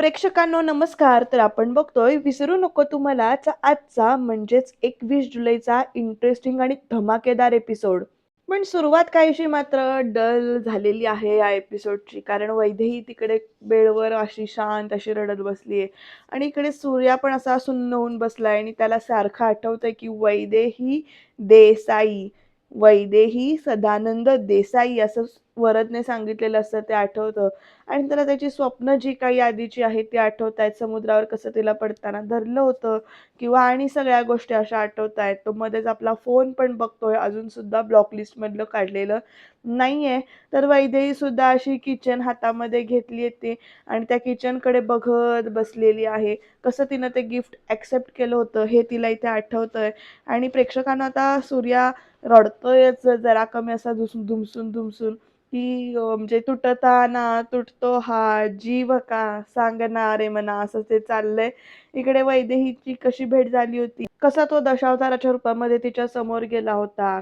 प्रेक्षकांनो नमस्कार. तर आपण बघतोय विसरू नको तू मलाचा आजचा म्हणजेच 21 जुलैचा इंटरेस्टिंग आणि धमाकेदार एपिसोड. पण सुरुवात काहीशी मात्र डल झालेली आहे या एपिसोडची. कारण वैदेही तिकडे बेडवर अशी शांत अशी रडत बसलीये आणि इकडे सूर्या पण असा सुन्न होऊन बसलाय आणि त्याला सारखं आठवतंय की वैदेही देसाई, वैदेही सदानंद देसाई असं वरदने सांगितलेलं असतं ते आठवतं. आणि त्याला त्याची स्वप्न जी काही आधीची आहेत ती आठवतायत. समुद्रावर कसं तिला पडताना धरलं होतं किंवा आणि सगळ्या गोष्टी अशा आठवतायत. तो मध्येच आपला फोन पण बघतोय, अजून सुद्धा ब्लॉक लिस्टमधलं काढलेलं नाहीये. तर वैदेही सुद्धा अशी किचन हातामध्ये घेतली ती आणि त्या किचनकडे बघत बसलेली आहे. कसं तिनं ते गिफ्ट ॲक्सेप्ट केलं होतं हे तिला इथे आठवतंय आणि प्रेक्षकांना आता सूर्या रडतोयच जरा कमी असा धुमसून की म्हणजे तुटताना तुटतो हा जीव का सांगना रे मना असं ते चाललंय. इकडे वैदेहीची कशी भेट झाली होती, कसा तो दशावताराच्या रूपामध्ये तिच्या समोर गेला होता,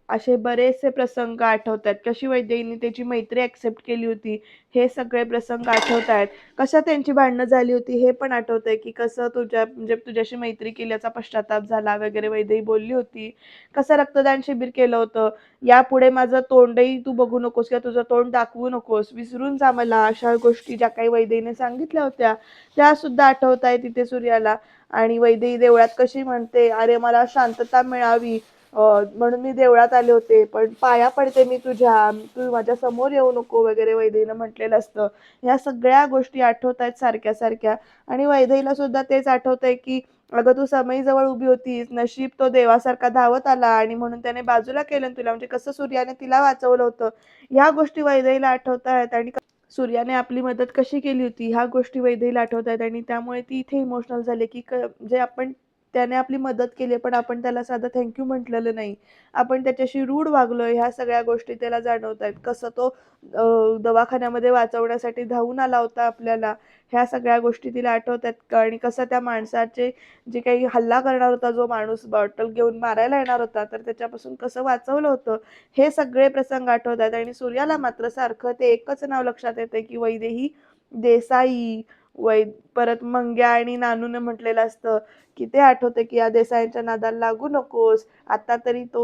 असे बरेचसे प्रसंग आठवतात. कशी वैदेहीने त्याची मैत्री ॲक्सेप्ट केली होती, हे सगळे प्रसंग आठवतायत. कशा त्यांची भांडणं झाली होती हे पण आठवतंय, की कसं म्हणजे तुझ्याशी मैत्री केल्याचा पश्चाताप झाला वगैरे वैदेही बोलली होती. कसं रक्तदान शिबिर केलं होतं. यापुढे माझं तोंडही तू बघू नकोस किंवा तुझं तोंड दाखवू नकोस, विसरून जा मला, अशा गोष्टी ज्या काही वैदेहीने सांगितल्या होत्या, त्या सुद्धा आठवतायत तिथे सूर्याला. आणि वैदेही देवळात कशी म्हणते, "अरे मला शांतता मिळावी म्हणून मी देवळात आले होते, पण पाया पडते मी तुझ्या, तू माझ्या समोर येऊ नको" वगैरे वैदेहीनं म्हटलेलं असतं. ह्या सगळ्या गोष्टी आठवतायत सारख्या-सारख्या आणि वैदेहीला सुद्धा तेच आठवतंय, की "अगं तू समईजवळ उभी होतीस, नशीब तो देवासारखा धावत आला आणि म्हणून त्याने बाजूला केलं तुला." म्हणजे कसं सूर्याने तिला वाचवलं होतं. ह्या गोष्टी वैदेहीला आठवतायत आणि सूर्याने आपली मदत कशी केली होती, ह्या गोष्टी वैदेहीला आठवतायत आणि त्यामुळे ती इथे इमोशनल झाली, की म्हणजे त्याने आपली मदत केली, पण आपण त्याला साधं थँक यू म्हटलेलं नाही. आपण त्याच्याशी रूड वागलोय, ह्या सगळ्या गोष्टी त्याला जाणवतायत. कसं तो दवाखान्यामध्ये वाचवण्यासाठी धावून आला होता आपल्याला, ह्या सगळ्या गोष्टी तिला आठवतायत आणि कसं त्या माणसाचे जे काही हल्ला करणार होता, जो माणूस बॉटल घेऊन मारायला येणार होता, तर त्याच्यापासून कसं वाचवलं होतं, हे सगळे प्रसंग आठवतात आणि सूर्याला मात्र सारखं ते एकच नाव लक्षात येतंय, की वैदेही देसाई. परत मंग्या आणि नानूने म्हटलेलं असतं, की ते आठवतं, की या देसाईंच्या नादाला लागू नकोस. आता तरी तो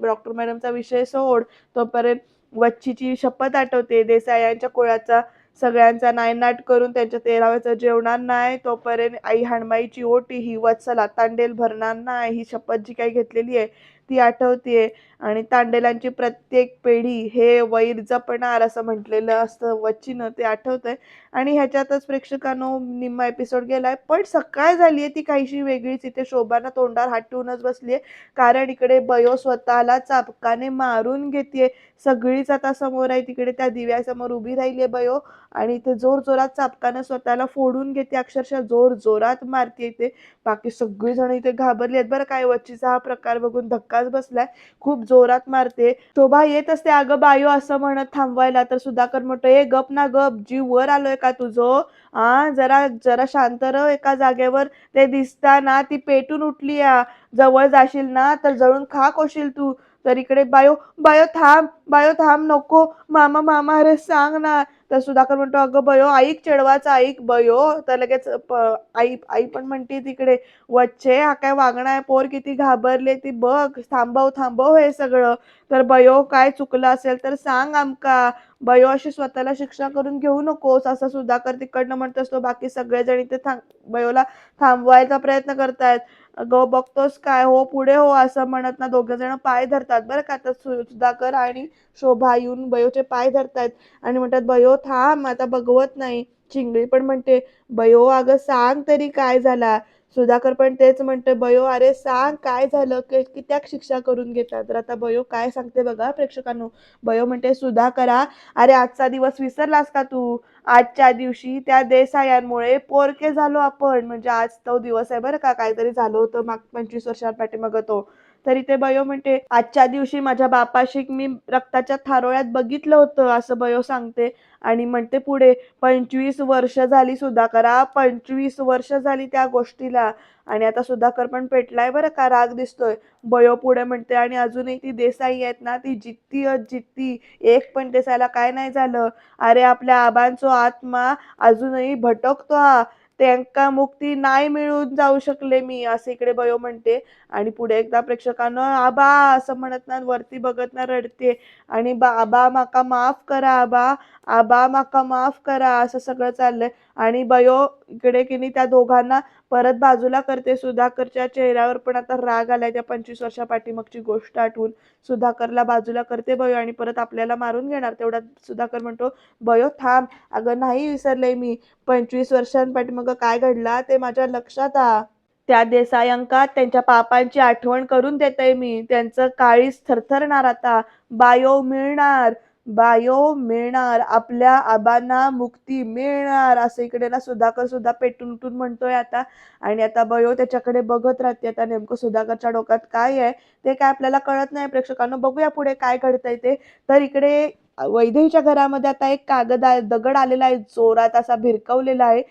डॉक्टर मॅडमचा विषय सोड. तोपर्यंत वच्छीची शपथ आठवते, देसाई यांच्या कुळाचा सगळ्यांचा नायनाट करून त्यांच्या 13व्याचं जेवणार नाही, तोपर्यंत आई हणमाईची ओटी ही वत्सला तांडेल भरणार नाही, ही शपथ जी काही घेतलेली आहे ती आठवतीये. आणि तांडेलांची प्रत्येक पिढी हे वैर जपणार असं म्हटलेलं असतं वच्चीनं, ते आठवतंय. आणि ह्याच्यातच प्रेक्षकांनो निम्मा एपिसोड गेलाय. पण सकाळ झालीये ती काहीशी वेगळीच. इथे शोभाना तोंडावर हात ठेवूनच बसलीये. कारण इकडे बयो स्वतःला चाबकाने मारून घेतेय. सगळीच आता समोर आहे. तिकडे त्या दिव्यासमोर उभी राहिली बयो आणि इथे जोरजोरात चाबकानं स्वतःला फोडून घेते. अक्षरशः जोरजोरात मारते इथे. बाकी सगळीजण इथे घाबरली आहेत बरं काय. वच्चीचा हा प्रकार बघून धक्काच बसलाय. खूप जोरात मारते. शोभा येत असते, "अगं बायो" असं म्हणत थांबवायला, तर सुधाकर म्हणतो, "ए गप ना गप, जीव वर आलोय का तुझं? जरा जरा शांत रह एका जागेवर. ते दिसता ना ती पेटून उठली या. जवळ जाशील ना तर जळून खाक होशील तू." तर इकडे बायो, "बायो थांब, बायो थांब, नको. मामा, मामा, अरे सांग ना." तर सुधाकर म्हणतो, "अगं बयो ऐक, चिडवाचं ऐक बयो." तर लगेच आई आई पण म्हणते तिकडे, "वच्छे हा काय वागणं आहे, पोर किती घाबरले ती बघ, थांबव थांबव हे सगळं." तर बयो काय चुकलं असेल तर सांग आमका. बयो अशी स्वतःला शिक्षा करून घेऊ नकोस, असं सुधाकर तिकडनं म्हणत असतो. बाकी सगळेजण इथे बयोला थांबवायचा प्रयत्न करतायत. "अगं बघतोस काय, हो पुढे हो" असं म्हणत ना दोघं जण पाय धरतात बरं का. तर सुधाकर आणि शोभा येऊन बयोचे पाय धरतायत आणि म्हणतात, "बयो थांब, आता बघवत नाही." चिंगळी पण म्हणते, "बयो अगं सांग तरी काय झाला." सुधाकर पण तेच म्हणते, "बयो अरे सांग काय झालं, कित्याक शिक्षा करून घेतात." तर आता बयो काय सांगते बघा प्रेक्षकांनो. बयो म्हणते, "सुधाकरा, अरे आजचा दिवस विसरलास का तू? आजच्या दिवशी त्या देसायांमुळे पोरके झालो आपण." म्हणजे आज तो दिवस आहे बरं का. काहीतरी झालं होतं 25 वर्षांपाठीमागं तो. तरी ते बयो म्हणते, "आजच्या दिवशी माझ्या बापाशी मी रक्ताच्या थारोळ्यात बघितलं होतं," असं बयो सांगते आणि म्हणते पुढे, "25 वर्ष झाली सुधाकरा, 25 वर्ष झाली त्या गोष्टीला." आणि आता सुधाकर पण पेटलाय बरं का, राग दिसतोय. बयो पुढे म्हणते, "आणि अजूनही ती देसाई आहेत ना, ती जित्ती. एक पण देसाईला काय नाही झालं. अरे आपल्या आबांचो आत्मा अजूनही भटकतो हा. त्यांका मुक्ती नाही मिळून जाऊ शकले मी," असं इकडे बयो म्हणते. आणि पुढे एकदा प्रेक्षकांनो आबा असं म्हणत ना वरती बघत ना रडते आणि आबा माका माफ करा आबा, आबा माका माफ करा असं सगळं चाललंय. आणि बयो इकडे की नाही त्या दोघांना परत बाजूला करते. सुधाकरच्या चेहऱ्यावर पण आता राग आलाय त्या 25 वर्षा पाठीमागची गोष्ट आठवून. सुधाकरला बाजूला करते बयो आणि परत आपल्याला मारून घेणार. तेवढ्यात सुधाकर म्हणतो, "बयो थांब, अगं नाही विसरले मी. 25 वर्षांपाठीमागं काय घडला ते माझ्या लक्षात आ. त्या देसायांका त्यांच्या पापांची आठवण करून देतय मी. त्यांचं काळीज थरथरणार आता. बायो मिळणार, बायो मिळणार. आपल्या आबांना मुक्ती मिळणार," असं इकडे ना सुधाकर सुद्धा पेटून उठून म्हणतोय आता. आणि आता बयो त्याच्याकडे बघत राहते. आता नेमकं सुधाकरच्या डोक्यात काय आहे ते काय आपल्याला कळत नाही प्रेक्षकांनो. बघूया पुढे काय घडतंय ते. तर इकडे वैदेहीच्या घरामध्ये आता एक दगड आलेला आहे, जोरात असा भिरकवलेला आहे.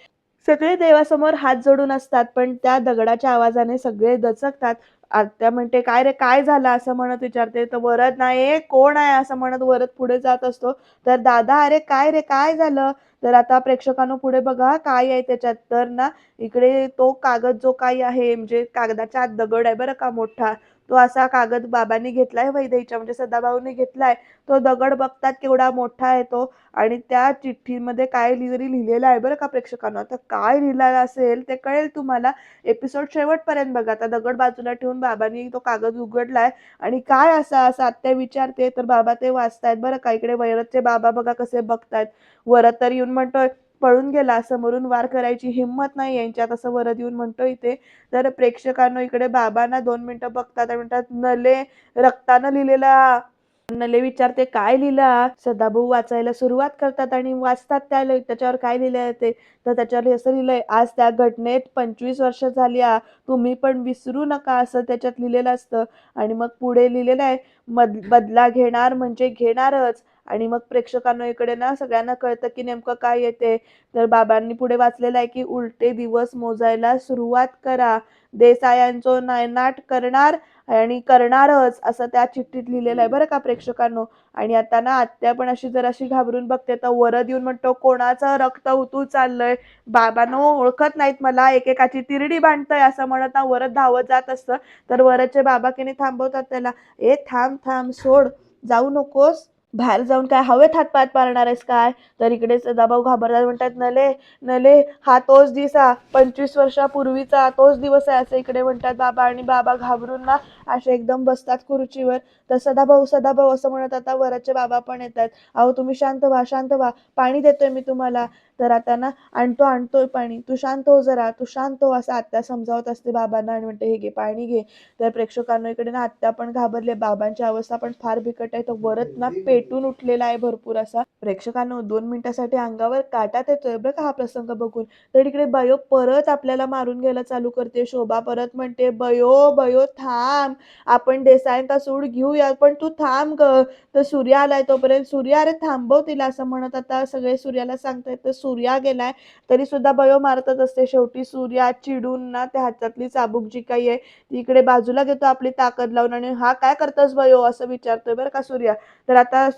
सगळे देवासमोर हात जोडून असतात, पण त्या दगडाच्या आवाजाने सगळे दचकतात. आत्या म्हणते, "काय रे काय झालं?" असं म्हणत विचारते. तर वरद नाही, "कोण आहे?" असं म्हणत वरद पुढे जात असतो. तर दादा, "अरे काय रे काय झालं?" तर आता प्रेक्षकांनो पुढे बघा काय आहे त्याच्यात. तर ना इकडे तो कागद जो काही आहे म्हणजे कागदाच्या आत दगड आहे बरं का मोठा. तो असा कागद बाबांनी घेतलाय वैदेहीच्या म्हणजे सदाभाऊने घेतलाय. तो दगड बघतात केवढा मोठा आहे तो आणि त्या चिठ्ठीमध्ये काय तरी लिहिलेलं आहे बरं का प्रेक्षकांनो. आता काय लिहिलेलं असेल ते कळेल तुम्हाला. एपिसोड शेवटपर्यंत बघा. आता दगड बाजूला ठेवून बाबांनी तो कागद उघडलाय आणि काय असा असं आत्या विचारते तर बाबा ते वाचतायत बरं का. इकडे वरदचे बाबा बघा कसे बघतायत. वरद तर येऊन म्हणतोय, "पळून गेला, समोरून वार करायची हिंमत नाही यांच्यात," असं वरद येऊन म्हणतो इथे. तर प्रेक्षकांनो इकडे बाबांना 2 मिनिटं बघतात आणि म्हणतात, "नले रक्तानं लिहिलेला." नले विचारते, "काय लिहिलं?" सदाभाऊ वाचायला सुरुवात करतात आणि वाचतात त्याच्यावर काय लिहिलंय ते. तर त्याच्यावर असं लिहिलंय, "आज त्या घटनेत 25 वर्ष झाली. तुम्ही पण विसरू नका," असं त्याच्यात लिहिलेलं असतं. आणि मग पुढे लिहिलेलं आहे, बदला घेणार म्हणजे घेणारच." आणि मग प्रेक्षकांना इकडे ना सगळ्यांना कळतं की नेमकं काय येते. तर बाबांनी पुढे वाचलेलं आहे की "उलटे दिवस मोजायला सुरुवात करा. देसायांचो नायनाट करणार आणि करणारच," असं त्या चिठ्ठीत लिहिलेलं आहे बरं का प्रेक्षकांनो. आणि आता ना आत्या पण अशी जराशी घाबरून बघते. तर वरद येऊन म्हणतो, "कोणाचं रक्त उतू चाललंय? बाबांनो ओळखत नाहीत मला, एकेकाची तिरडी बांधतंय," असं म्हणत ना वरद धावत जात असतं. तर वरदचे बाबा की थांबवतात त्याला. "ए थांब थांब, सोड, जाऊ नकोस. बाहेर जाऊन काय हवेत हातपाय मारणार आहेस काय?" तर इकडे सदाभाऊ घाबरतात, म्हणतात, "नले नले, हा तोच दिवस 25 वर्षापूर्वीचा तोच दिवस आहे," असं इकडे म्हणतात बाबा. आणि बाबा घाबरून ना असे एकदम बसतात खुर्चीवर. तर "सदाभाऊ सदाभाऊ," असं म्हणत आता वरचे बाबा पण येतात. "अहो तुम्ही शांत व्हा, शांत व्हा, पाणी देतोय मी तुम्हाला." तर आता ना आणतोय पाणी, "तू शांत हो जरा, तू शांत हो," असं आत्या समजावत असते बाबांना आणि म्हणते, "हे घे पाणी घे." तर प्रेक्षकांना इकडे ना आत्या पण घाबरले, बाबांची अवस्था पण फार बिकट आहे. तर वरद ना पेटून उठलेला आहे भरपूर असा. प्रेक्षकांनो 2 मिनिटासाठी अंगावर काटाच येतोय बरं का हा प्रसंग बघून. तर इकडे बयो परत आपल्याला मारून घ्यायला चालू करते. शोभा परत म्हणते, "बयो बयो थांब, आपण देसाईंचा सूड घेऊया, पण तू थांब ग." तर सूर्या आलाय तोपर्यंत, "सूर्या अरे थांबव तिला," असं म्हणत आता सगळे सूर्याला सांगतायत. तर सूर्या गेलाय तरी सुद्धा बयो मारतच असते. शेवटी सूर्या चिडून ना त्या हातातली चाबूक जी काही आहे ती इकडे बाजूला घेतो आपली ताकद लावून आणि, "हा काय करतोस बयो?" असं विचारतोय बरं का सूर्या. तर आता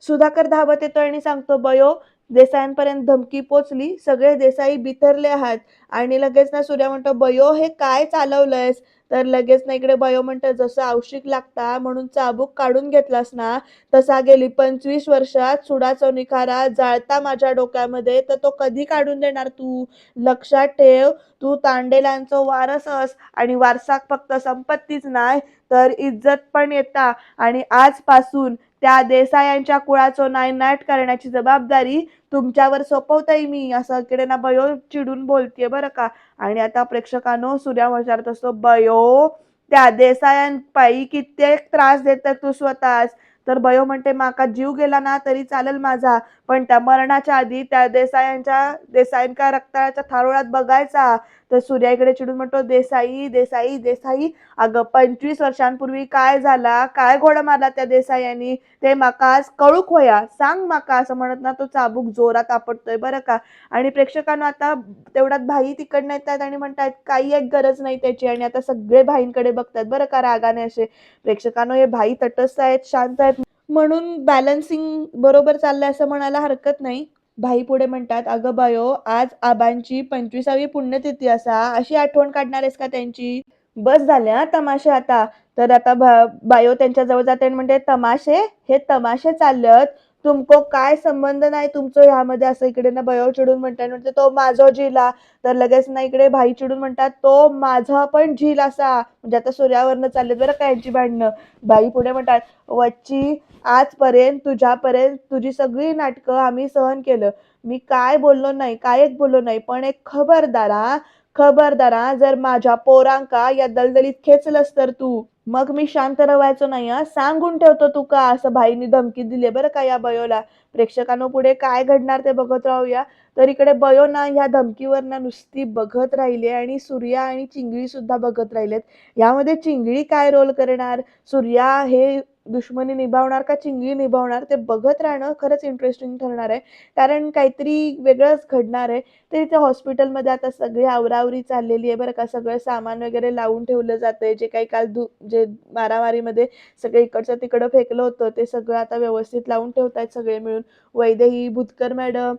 सुधाकर धावत येतोय आणि सांगतो, "बयो देसाईंपर्यंत धमकी पोचली, सगळे देसाई बिथरले आहात." आणि लगेच ना सूर्या म्हणतो, "बयो हे काय चालवलंयस?" तर लगेच ना इकडे बयो म्हणतो, "जसं औषिक लागता म्हणून चाबूक काढून घेतलास ना, तसा गेली 25 वर्षात सुडाचा निखारा जाळता माझ्या डोक्यामध्ये, तर तो कधी काढून देणार तू? लक्षात ठेव, तू तांडेलांचो वारसस आणि वारसाक फक्त संपत्तीच नाही तर इज्जत पण येता. आणि आजपासून त्या देसायांच्या कुळाचो नायनाट करण्याची जबाबदारी तुमच्यावर सोपवतोय मी," असं इकडे ना बयो चिडून बोलतेय बरं का. आणि आता प्रेक्षकांनो सूर्या विचारत असतो, "बयो त्या देसायांपायी कित्येक त्रास देते तू स्वतःच. तर बयो म्हणते माका जीव गेला ना तरी चालेल माझा, पण त्या मरणाच्या आधी त्या देसाईंका रक्ताच्या थारोळ्यात बघायचा. तर सूर्या इकडे चिडून म्हणतो, देसाई देसाई देसाई, अगं 25 वर्षांपूर्वी काय झाला, काय घोडा मारला त्या देसायांनी, ते माका आज कळूक होया, सांग माका, असं म्हणत ना तो चाबूक जोरात आपटतोय बरं का. आणि प्रेक्षकांना आता तेवढ्यात भाई तिकडनं येतात आणि म्हणतात काही एक गरज नाही त्याची, आणि आता सगळे भाईंकडे बघतात बरं का रागाने असे. प्रेक्षकांनो हे भाई तटस्थ आहेत, शांत आहेत, म्हणून बॅलन्सिंग बरोबर चाललंय असं म्हणायला हरकत नाही. भाई पुढे म्हणतात, अगं बायो, आज आबांची 25वी पुण्यतिथी असा, अशी आठवण काढणार आहेस का त्यांची? बस झाले हा तमाशे आता. तर आता बायो त्यांच्या जवळ जाते आणि म्हणते, तमाशे, हे तमाशे चाललेत, तुमको काय संबंध नाही तुमचं ह्यामध्ये, असं इकडे ना बायो चिडून म्हणतात, म्हणते तो माझा झिला. तर लगेच ना इकडे भाई चिडून म्हणतात, तो माझा पण झील असा, म्हणजे आता सूर्यावरनं चाललेत बरं का यांची भांडणं. बाई पुढे म्हणतात, वच्ची, आजपर्यंत तुझ्यापर्यंत तुझी सगळी नाटकं आम्ही सहन केलं, मी काय बोललो नाही, काय एक बोललो नाही, पण एक खबरदार, खबरदार, जर माझ्या पोरांका या दलदलीत खेचलंस तर तू, मग मी शांत राहायचो नाही हा, सांगून ठेवतो तू का, असं भाईनी धमकी दिली बरं का या बयोला. प्रेक्षकांनो पुढे काय घडणार ते बघत राहूया. तर इकडे बयो ना ह्या धमकीवर ना नुसती बघत राहिली, आणि सूर्या आणि चिंगळी सुद्धा बघत राहिलेत. यामध्ये चिंगळी काय रोल करणार, सूर्या हे दुश्मनी निभावणार का चिंगळी निभावणार, ते बघत राहणं खरंच इंटरेस्टिंग ठरणार आहे. कारण काहीतरी वेगळंच घडणार आहे. तर इथे हॉस्पिटलमध्ये आता सगळी आवराआवरी चाललेली आहे बरं का. सगळं सामान वगैरे लावून ठेवलं जातंय. जे काही काल जे मारामारीमध्ये सगळे इकडचं तिकडं फेकलं होतं, ते सगळं आता व्यवस्थित लावून ठेवतायत सगळे मिळून. वैदेही, भुतकर मॅडम,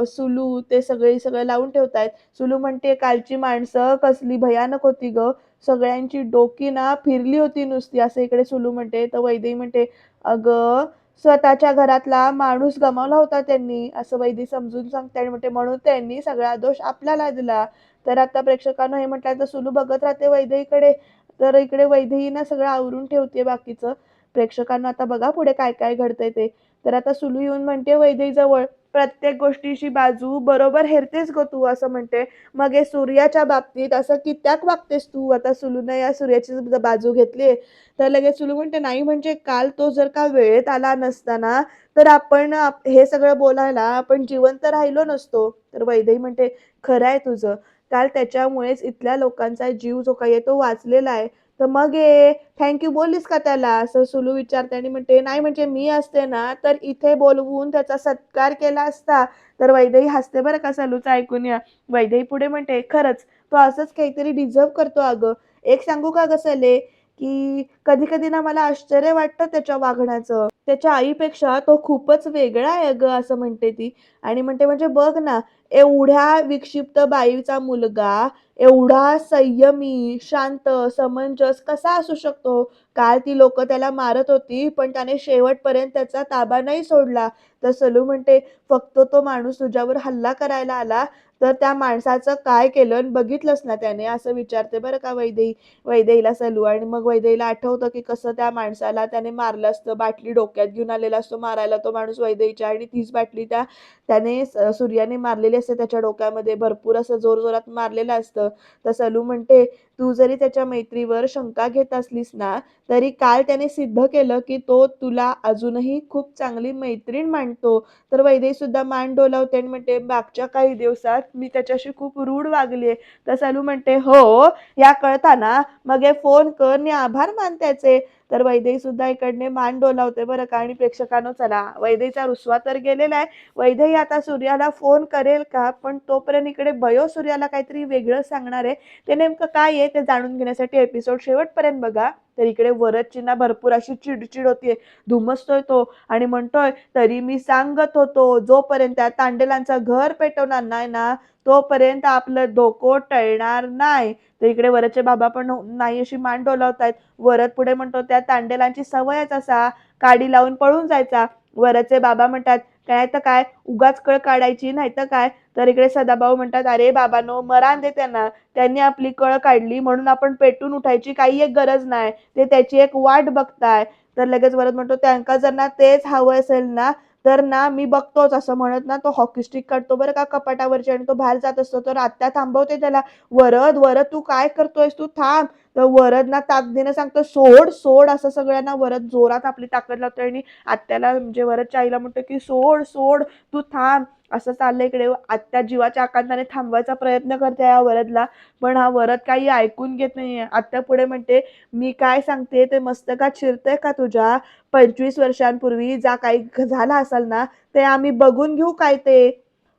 सुलू, ते सगळं लावून ठेवतायत. सुलू म्हणते, कालची माणसं कसली भयानक होती गं. सगळ्यांची डोकी ना फिरली होती नुसती, असं इकडे सुलू म्हणते. तर वैदेही म्हणते, अगं स्वतःच्या घरातला माणूस गमावला होता त्यांनी, असं वैदेही समजून सांगते आणि म्हणते, म्हणून त्यांनी सगळा दोष आपल्याला दिला. तर आता प्रेक्षकांनो हे म्हटलं तर सुलू बघत राहते वैदेहीकडे. तर इकडे वैदेही ना सगळं आवरून ठेवते बाकीचं. प्रेक्षकांना आता बघा पुढे काय काय घडतंय ते. तर आता सुलू येऊन म्हणते वैदेहीजवळ, प्रत्येक गोष्टीची बाजू बरोबर हेरतेस गं तू, असं म्हणते. मग हे सूर्याच्या बाबतीत असं कित्याक वागतेस तू, आता सुलूनं या सूर्याची बाजू घेतली. तर लगेच सुलू म्हणते, नाही म्हणजे काल तो जर का वेळेत आला नसता ना, तर आपण हे सगळं बोलायला आपण जिवंत राहिलो नसतो. तर वैदेही म्हणते, खरं आहे तुझं, काल त्याच्यामुळेच इथल्या लोकांचा जीव जो काही आहे तो वाचलेला आहे. तर मग हे थँक बोललीस का त्याला, असं सुलू विचारते आणि म्हणते, नाही म्हणजे मी असते ना तर इथे बोलवून त्याचा सत्कार केला असता. तर वैदेही हसते बरं का सलूचं ऐकून या. वैदेही पुढे म्हणते, खरंच तो असंच काहीतरी डिझर्व करतो अगं. एक सांगू का गं सले, की कधी कधी ना मला आश्चर्य वाटतं त्याच्या वागण्याचं. त्याच्या आईपेक्षा तो खूपच वेगळा आहे ग, असं म्हणते ती. आणि म्हणते, म्हणजे बघ ना, एवढ्या विक्षिप्त बाईचा मुलगा एवढा संयमी, शांत, समंजस कसा असू शकतो. काल ती लोक त्याला मारत होती, पण त्याने शेवटपर्यंत त्याचा ताबा नाही सोडला. तर सलू म्हणते, फक्त तो माणूस तुझ्यावर हल्ला करायला आला, तर त्या माणसाचं काय केलं आणि बघितलंस ना त्याने, असं विचारते बरं का वैदेहीला सलू. आणि मग वैदेहीला आठवतं की कसं त्या माणसाला त्याने मारलं असतं, बाटली डोक्यात घेऊन आलेला असतो मारायला तो माणूस वैदेहीच्या, आणि तीच बाटली त्याने सूर्याने मारलेली असते त्याच्या डोक्यामध्ये, भरपूर असं जोरजोरात मारलेलं असतं. तर सलू म्हणते, तू जरी त्याच्या मैत्रीवर शंका घेत असलीस ना, तरी काल त्याने सिद्ध केलं की तो तुला अजूनही खूप चांगली मैत्रीण मानतो. तर वैदेही सुद्धा मान डोलावते आणि म्हणते, मागच्या काही दिवसात मी त्याच्याशी खूप रूढ वागले. तर सलू म्हणते, हो, या कळताना मग हे फोन कर आणि आभार मान त्याचे. तर वैदेही सुद्धा इकडने मान डोलावते बरं का. आणि प्रेक्षकांनो चला, वैदेहीचा रुसवा तर गेलेला आहे. वैदेही आता सूर्याला फोन करेल का, पण तोपर्यंत इकडे बयो सूर्याला काहीतरी वेगळं सांगणार आहे. ते नेमकं काय आहे ते जाणून घेण्यासाठी एपिसोड शेवटपर्यंत बघा. तर इकडे वरदची ना भरपूर अशी चिडचिड होतीये, धुमसतोय तो आणि म्हणतोय, तरी मी सांगत होतो, जोपर्यंत त्या तांडेलांचं घर पेटवणार नाही ना, तोपर्यंत आपलं डोकं टळणार नाही. तर इकडे वरदचे बाबा पण नाही अशी मान डोलावतायत. वरद पुढे म्हणतो, त्या तांडेलांची सवयच असा काडी लावून पळून जायचा. वरदचे बाबा म्हणतात, काय तर काय उगाच कळ काढायची, नाही तर काय. तर इकडे सदाभाऊ म्हणतात, अरे बाबांनो, मरान दे त्यांना, त्यांनी आपली कळ काढली म्हणून आपण पेटून उठायची काही एक गरज नाही, ते त्याची एक वाट बघताय. तर लगेच वरद म्हणतो, त्यांका जर ना तेच हवं असेल ना, तर ना मी बघतोच, असं म्हणत ना तो हॉकी स्टिक काढतो बरं का कपाटावरची, आणि तो बाहेर जात असतो. तर आत्या थांबवते त्याला, वरद वरद तू काय करतोयस, तू थांब. तर वरद ना ताकदीने सांगतो, "सोड, सोड." असं सगळ्यांना वरद जोरात आपली ताकद लावतोय आणि आत्याला म्हणजे वरदच्या आईला म्हणतो, की "सोड, सोड, तू थांब." असं चाललंय इकडे. आत्या जीवाच्या आकांताने थांबवायचा प्रयत्न करते या वरदला, पण हा वरद काही ऐकून घेत नाहीये. आत्या पुढे म्हणते, "मी काय सांगते ते मस्तकात शिरतंय का तुझ्या? 25 वर्षांपूर्वी जा काही झालं असेल ना, ते आम्ही बघून घेऊ काय ते.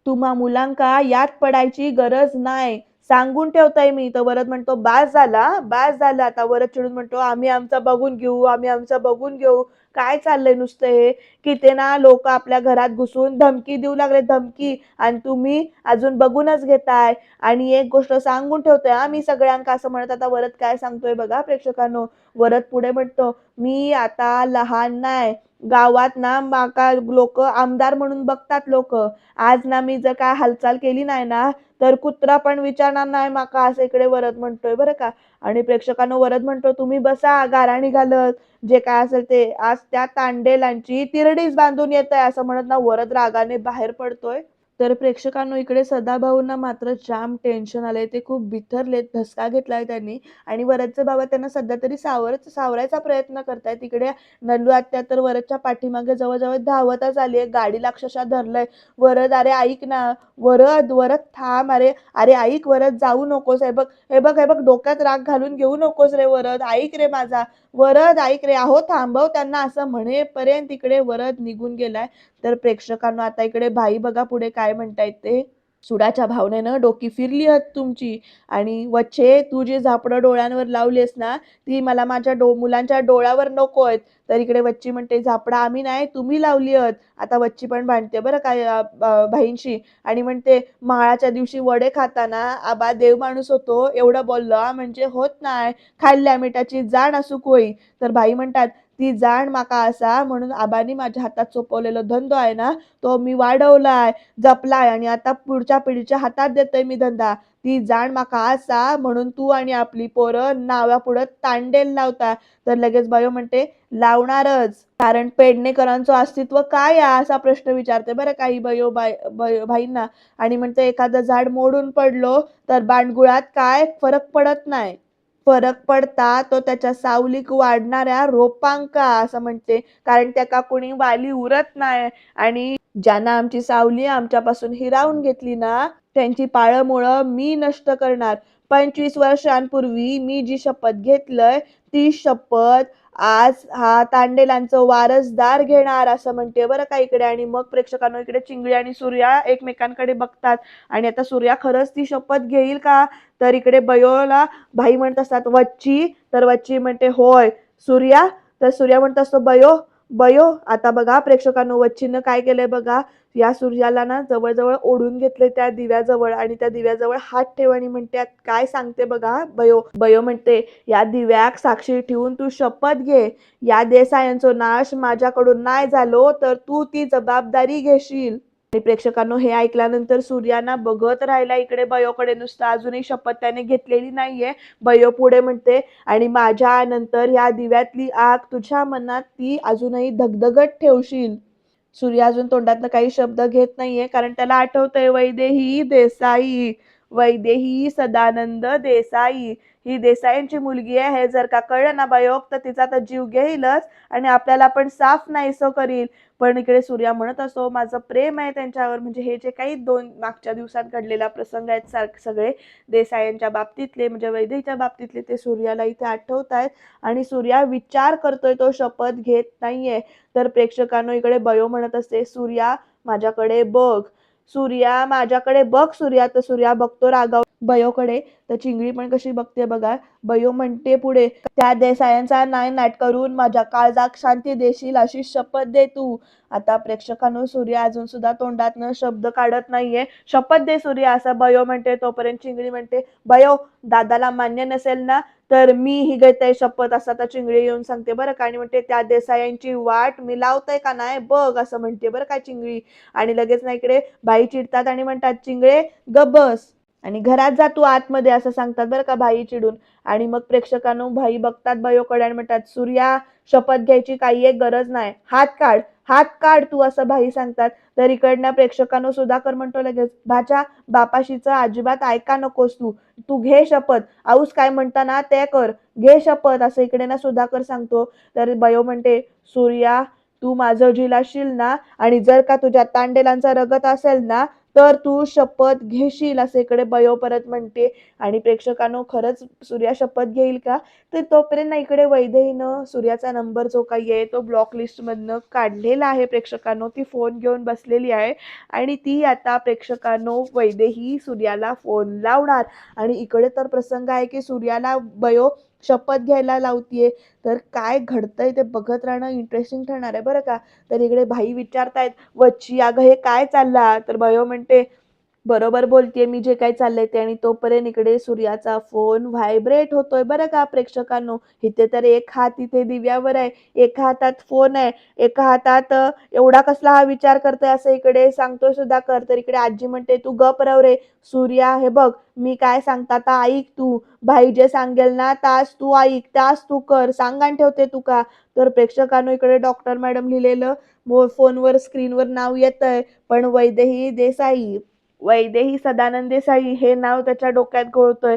तुम्हा मुलांका यात पडायची गरज नाही. सांगून ठेवताय मी." तर वरद म्हणतो, "बास झाला, बास झालं." आता वरद चिडून म्हणतो, "आम्ही आमचं बघून घेऊ, आम्ही आमचं बघून घेऊ." काय चाललंय नुसतं हे? की ते ना लोकं आपल्या घरात घुसून धमकी देऊ लागले, धमकी. आणि तुम्ही अजून बघूनच घेताय. आणि एक गोष्ट सांगून ठेवतोय हां मी सगळ्यांका, असं म्हणत आता वरद काय सांगतोय बघा प्रेक्षकांनो. वरद पुढे म्हणतो, "मी आता लहान नाही. गावात ना माका लोकं आमदार म्हणून बघतात लोकं. आज ना मी जर काय हालचाल केली नाही ना, तर कुत्रा पण विचारणार नाही माका." असं इकडे वरद म्हणतोय बरं का. आणि प्रेक्षकांनो वरद म्हणतो, "तुम्ही बसा गाराणी घालत. जे काय असेल ते. आज त्या तांडेलांची तिरडीच बांधून येतंय." असं म्हणत ना वरद रागाने बाहेर पडतोय. तर प्रेक्षकांनो इकडे सदाभाऊंना मात्र जाम टेन्शन आलंय. ते खूप बिथरलेत, धसका घेतलाय त्यांनी आणि वरदचे बाबा त्यांना सध्या तरी सावरायचा प्रयत्न करतायत. इकडे नल्लू आत्या तर वरदच्या पाठीमागे जवळ-जवळ धावतच आली आहे. गाडीला अक्षरशः धरलंय. "वरद, अरे ऐक ना. वरद, वरद थांब. अरे, अरे ऐक वरद, जाऊ नकोस. हे बघ, हे बघ, हे बघ, डोक्यात राग घालून घेऊ नकोस रे वरद. ऐक रे माझा. वरद ऐक रे. अहो थांबव त्यांना." असं म्हणेपर्यंत इकडे वरद निघून गेलाय. तर प्रेक्षकांनो आता इकडे भाई बघा पुढे काय म्हणतायत ते. "सुडाच्या भावनेनं डोकी फिरली आहेत तुमची आणि वच्छे तू जी झापडं डोळ्यांवर लावलीस ना, ती मला माझ्या मुलांच्या डोळ्यावर नकोयत." तर इकडे वच्ची म्हणते, "झापडं आम्ही नाही, तुम्ही लावली आहेत." आता वच्ची पण भांडते बरं का भाईंशी आणि म्हणते, "माळाच्या दिवशी वडे खाताना आबा देव माणूस होतो एवढं बोलला म्हणजे होत नाही. खाल्ल्या मिठाची जाण असूक होई." तर भाई म्हणतात, "ती जाण माका असा म्हणून आबांनी माझ्या हातात सोपवलेला धंदो आहे ना, तो मी वाढवलाय, जपलाय आणि आता पुढच्या पिढीच्या हातात देतोय मी धंदा. ती जाण माका असा म्हणून तू आणि आपली पोरं नावापुढं तांडेल लावता." तर लगेच बायो म्हणते, "लावणारच. कारण पेडणेकरांचं अस्तित्व काय आहे?" असा प्रश्न विचारते बरं का ही बायो भाईंना आणि म्हणते, "एखादं झाड मोडून पडलो तर बांडगुळात काय फरक पडत नाही. फरक पडता तो त्याच्या सावलीक वाढणाऱ्या रोपांका." असं म्हणते. कारण त्याका कोणी वाली उरत नाही आणि ज्यांना आमची सावली आमच्यापासून हिरावून घेतली ना, त्यांची पाळंमुळं मी नष्ट करणार. 25 वर्षांपूर्वी मी जी शपथ घेतलंय, ती शपथ आज हा तांडेलांचं वारसदार घेणार, असं म्हणते बरं का इकडे. आणि मग प्रेक्षकांनो इकडे चिंगळी आणि सूर्या एकमेकांकडे बघतात आणि आता सूर्या खरंच ती शपथ घेईल का? तर इकडे बयोला भाई म्हणत असतात, "वच्ची." तर वच्ची म्हणते, "होय." "सूर्या?" तर सूर्या म्हणत असतो, "बयो, बयो." आता बघा प्रेक्षकांनो वच्चीनं काय केलंय बघा. या सूर्याला ना जवळ-जवळ ओढून घेतले त्या दिव्याजवळ आणि त्या दिव्याजवळ हात ठेव आणि म्हणते काय सांगते बघा बयो. बयो म्हणते, "या दिव्याक साक्षी ठेवून तू शपथ घे. या देसायांचो नाश माझ्याकडून नाही झालो तर तू ती जबाबदारी घेशील." आणि प्रेक्षकांनो हे ऐकल्यानंतर सूर्याना बघत राहिला इकडे बयोकडे नुसतं. अजूनही शपथ त्याने घेतलेली नाहीये. बयो पुढे म्हणते, "आणि माझ्या नंतर ह्या दिव्यातली आग तुझ्या मनात ती अजूनही धगधगत ठेवशील." सूर्य अजून तोंडातनं काही शब्द घेत नाहीये कारण त्याला आठवतंय वैदेही देसाई, वैदेही सदानंद देसाई. ही देसाईंची मुलगी आहे. हे जर का कळलं ना बायोग तर तिचा तर जीव घेईलच आणि आपल्याला पण साफ नाहीसं करील. पण इकडे सूर्या म्हणत असतो, "माझं प्रेम आहे त्यांच्यावर." म्हणजे हे जे काही 2 मागच्या दिवसात घडलेला प्रसंग आहेत सगळे देसाईंच्या बाबतीतले म्हणजे वैदेहीच्या बाबतीतले ते सूर्याला इथे आठवतायत आणि सूर्या विचार करतोय, तो शपथ घेत नाहीये. तर प्रेक्षकांनो इकडे बयो म्हणत असते, "सूर्या माझ्याकडे बघ. सूर्या माझ्याकडे बघ सूर्या." तर सूर्या बघतो रागावून बयोकडे. तर चिंगळी पण कशी बघते बघा. बयो म्हणते पुढे, "त्या देसायांचा नायनाट करून माझ्या काळजाक शांती देशील अशी शपथ दे तू." आता प्रेक्षकांनो सूर्या अजून सुद्धा तोंडातनं शब्द काढत नाहीये. "शपथ दे सूर्या." असं बयो म्हणते. तोपर्यंत चिंगळी म्हणते, "बयो दादाला मान्य नसेल ना तर मी ही घेते शपथ." असं आता चिंगळी येऊन सांगते बरं का आणि म्हणते, "त्या देसायांची वाट मी लावतोय का नाही बघ." असं म्हणते बरं का चिंगळी. आणि लगेच ना इकडे बाई चिडतात आणि म्हणतात, "चिंगळे गप्प बस आणि घरात जा तू आतमध्ये." असं सांगतात बरं का बाई चिडून. आणि मग प्रेक्षकांनो भाई बघतात बयोकडे आणि म्हणतात, "सूर्या शपथ घ्यायची काही एक गरज नाही. हात काढ." हात काढ तू असं भाई सांगतात. तर इकडनं प्रेक्षकांनो सुधाकर म्हणतो लगेच, "भाच्या बापाशीचं अजिबात ऐका नकोस तू. तू घे शपथ. आऊस काय म्हणता ना ते कर. घे शपथ." असं इकडे ना सुधाकर सांगतो. तर बयो म्हणते, "सूर्या तू माझं झिलाशील ना आणि जर का तुझ्या तांडेलांचा रगत असेल ना तर तू शपथ घेशील." असं इकडे बयो परत म्हणते. आणि प्रेक्षकांनो खरंच सूर्या शपथ घेईल का? तर तोपर्यंत ना इकडे वैदेहीनं सूर्याचा नंबर जो काही आहे तो ब्लॉक लिस्टमधनं काढलेला आहे प्रेक्षकांनो. ती फोन घेऊन बसलेली आहे आणि ती आता प्रेक्षकांनो वैदेही सूर्याला फोन लावणार. आणि इकडे तर प्रसंग आहे की सूर्याला बयो शपथ घ्यायला लावतीये. तर काय घडतंय ते बघत राहणं इंटरेस्टिंग ठरणार आहे बरं का. तर इकडे भाई विचारतायत, "वच्ची अगं हे काय चालला?" तर बयो म्हणते, "बरोबर बोलतेय मी जे काही चाललंय ते." आणि तोपर्यंत इकडे सूर्याचा फोन व्हायब्रेट होतोय बरं का प्रेक्षकांनो. इथे तर एक हात इथे दिव्यावर आहे, एका हातात फोन आहे, एका हातात एवढा कसला हा विचार करतोय असं इकडे सांगतोय सुधाकर. तर इकडे आजी म्हणते, "तू गप रव रे सूर्या, हे बघ मी काय सांगता आता ऐक तू. भाई जे सांगेल ना तास तू ऐक, तास तू कर, सांगान ठेवते तू का." तर प्रेक्षकांनो इकडे डॉक्टर मॅडम लिहिलेलं फोनवर स्क्रीनवर नाव येतंय, पण वैदेही देसाई, वैदेही सदानंद देसाई हे नाव त्याच्या डोक्यात घोळतोय.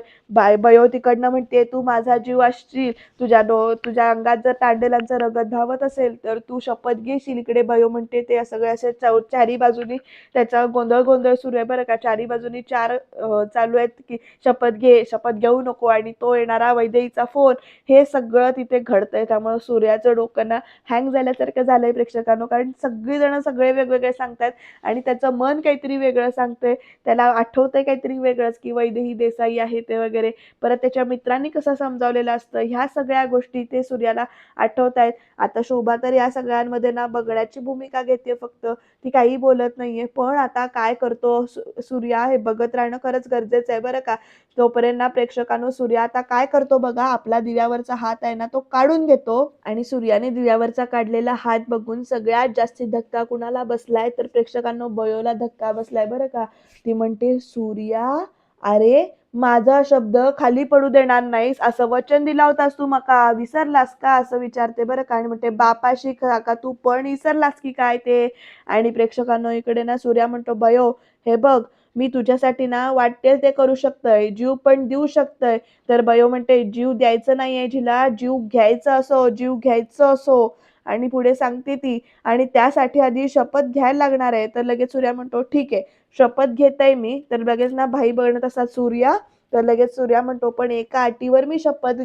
बयो तिकडनं म्हणते, "तू माझा जीव असशील, तुझ्या अंगात जर तांडेलांचं रगत धावत असेल तर तू शपथ घेशील." इकडे बयो म्हणते ते सगळे असे चारी बाजूनी त्याचा गोंधळ गोंधळ सुरू आहे बरं का. चारी बाजूनी चार चालू आहेत की शपथ घे, शपथ घेऊ नको आणि तो येणारा वैदेहीचा फोन, हे सगळं तिथे घडतंय. त्यामुळे सूर्याचं डोकं ना हँग झाल्यासारखं झालंय प्रेक्षकांनो. कारण सगळीजण सगळे वेगवेगळे सांगतात आणि त्याचं मन काहीतरी वेगळं सांगतंय. त्याला आठवतंय काहीतरी वेगळंच की वैदेही देसाई आहे ते वगैरे. परत त्याच्या मित्रांनी कसं समजावलेलं असतं, ह्या सगळ्या गोष्टी ते सूर्याला आठवतायत. आता शोभा तर या सगळ्यांमध्ये ना बघण्याची भूमिका घेते फक्त. ती काही बोलत नाहीये. पण आता काय करतो सूर्या हे बघत राहणं खरंच गरजेचं आहे बरं का. तोपर्यंत ना प्रेक्षकांनो सूर्या आता काय करतो बघा, आपला दिव्यावरचा हात आहे ना तो काढून घेतो आणि सूर्याने दिव्यावरचा काढलेला हात बघून सगळ्यात जास्ती धक्का कुणाला बसलाय तर प्रेक्षकांनो बयोला धक्का बसलाय बरं का. ती म्हणते, "सूर्या अरे माझा शब्द खाली पडू देणार नाहीस असं वचन दिला होतास तू मका, विसरलास का?" असं विचारते बरं का. आणि म्हणते, "बापाशी का तू पण विसरलास की काय ते?" आणि प्रेक्षकांनो इकडे ना सूर्या म्हणतो, "बयो हे बघ मी तुझ्यासाठी ना वाटेल ते करू शकतोय, जीव पण देऊ शकतोय." तर बयो म्हणते, "जीव द्यायचं नाहीये झिला, जीव घ्यायचा असो, जीव घ्यायचं असो." आणि पुढे सांगते ती, "आणि त्यासाठी आधी शपथ घ्यायला लागणार आहे." तर लगेच सूर्या म्हणतो, "ठीक आहे, शपथ घेतोय मी." तर लगेच ना भाई बघणं तसा सूर्या, तर लगेच सूर्या म्हणतो, "पण एका अटीवर मी शपथ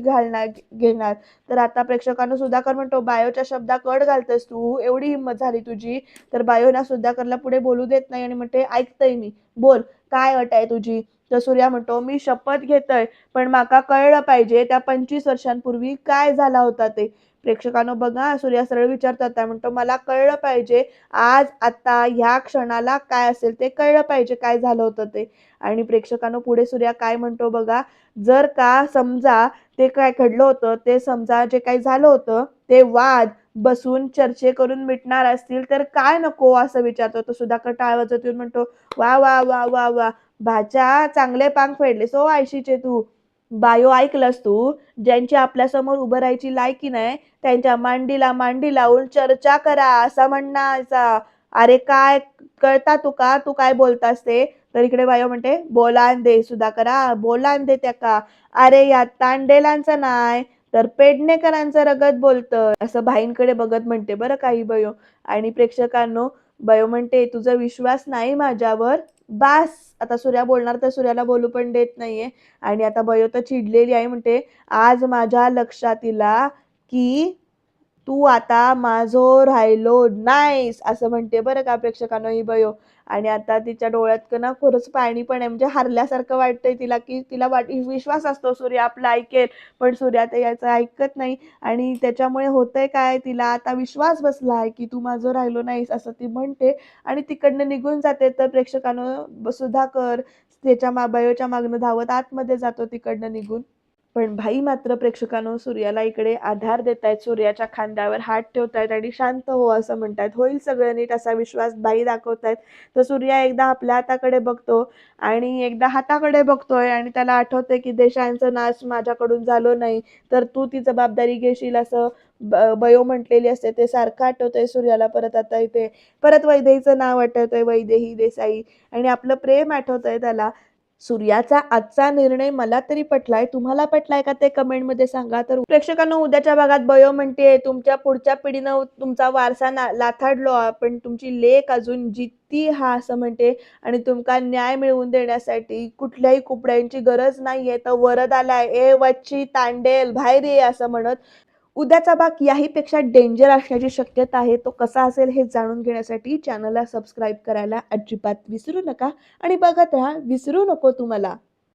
घेणार." तर आता प्रेक्षकांना सुधाकर म्हणतो, "बायोच्या शब्दात कड घालतेस तू, एवढी हिंमत झाली तुझी?" तर बायो ना सुधाकरला पुढे बोलू देत नाही आणि म्हणते, "ऐकतय मी, बोल काय अट आहे तुझी?" तर सूर्या म्हणतो, "मी शपथ घेतोय, पण माका कळलं पाहिजे त्या 25 वर्षांपूर्वी काय झाला होता ते." प्रेक्षकांनो बघा सूर्या सरळ विचारतात, त्या म्हणतो, "मला कळलं पाहिजे आज, आता, ह्या क्षणाला काय असेल ते कळलं पाहिजे काय झालं होतं ते." आणि प्रेक्षकांनो पुढे सूर्या काय म्हणतो बघा, "जर का समजा ते काय घडलं होतं, ते समजा जे काही झालं होतं, ते वाद बसून चर्चे करून मिटणार असतील तर काय नको?" असं विचारतो. तो सुधाकर टाळ वाजवत येऊन म्हणतो, "वा वा वा वा वा भाच्या चांगले पांग फेडलेस हो आयशीचे तू." बायो ऐकलंस तू, ज्यांची आपल्यासमोर उभं राहायची लायकी नाही त्यांच्या मांडीला मांडी लावून चर्चा करा असं म्हणायचा. अरे काय कळता तुका, तू काय बोलतास ते? तर इकडे बायो म्हणते, "बोलान दे सुधाकरा, बोलान दे त्याका. अरे या तांडेलांचं नाय तर पेडणेकरांचं रगत बोलतं." असं भाईंकडे बघत म्हणते बरं काही बयो. आणि प्रेक्षकांनो बयो म्हणते, "तुझा विश्वास नाही माझ्यावर बास." आता सूर्या बोलणार तर सूर्याला बोलू पण देत नाहीये. आणि आता बयो तर चिडलेली आहे, म्हणते, "आज माझ्या लक्षात इला की तू आता माझो राहिलो नाहीस." असं म्हणते बरं का प्रेक्षकांनो ही बयो. आणि आता तिच्या डोळ्यात ना खरंच पाणी पण आहे, म्हणजे हरल्यासारखं वाटतंय तिला की तिला विश्वास असतो सूर्य आपला ऐकेल, पण सूर्या ते याचं ऐकत नाही. आणि त्याच्यामुळे होतंय काय, तिला आता विश्वास बसलाय की तू माझं राहिलो नाहीस असं ती म्हणते आणि तिकडनं निघून जाते. तर प्रेक्षकांनो सुधाकर त्याच्या बयोच्या मागनं धावत आतमध्ये जातो तिकडनं निघून. पण भाई मात्र प्रेक्षकांनो सूर्याला इकडे आधार देतायत, सूर्याच्या खांद्यावर हात ठेवतायत आणि "शांत हो" असं म्हणतायत. "होईल सगळं नीट" असा विश्वास भाई दाखवतायत. तर सूर्या एकदा आपल्या हाताकडे बघतो आणि एकदा हाताकडे बघतोय आणि त्याला आठवतंय, की देशांचा नाश माझ्याकडून झालो नाही, तर तू ती जबाबदारी घेशील असं बयो म्हटलेली असते. ते सारखं आठवतंय सूर्याला परत आता इथे. परत वैदेहीचं नाव आठवतंय, वैदेही देसाई आणि आपलं प्रेम आठवतंय त्याला. सूर्याचा आजचा निर्णय मला तरी पटलाय. तुम्हाला पटलाय का ते कमेंटमध्ये सांगा. तर प्रेक्षकांनो उद्याच्या भागात बयो म्हणते, "तुमच्या पुढच्या पिढीनं तुमचा वारसा लाथाडलो पण तुमची लेक अजून जिती हा" असं म्हणते आणि तुमका न्याय मिळवून देण्यासाठी कुठल्याही कुपड्यांची गरज नाहीये. तर वरद आलाय, "ए वच्ची तांडेल बाहेर ये" असं म्हणत. उद्याचा भाग याहीपेक्षा डेंजर असण्याची शक्यता आहे. तो कसा असेल हे जाणून घेण्यासाठी चॅनलला सबस्क्राईब करायला अजिबात विसरू नका आणि बघत राहा विसरू नको तू मला.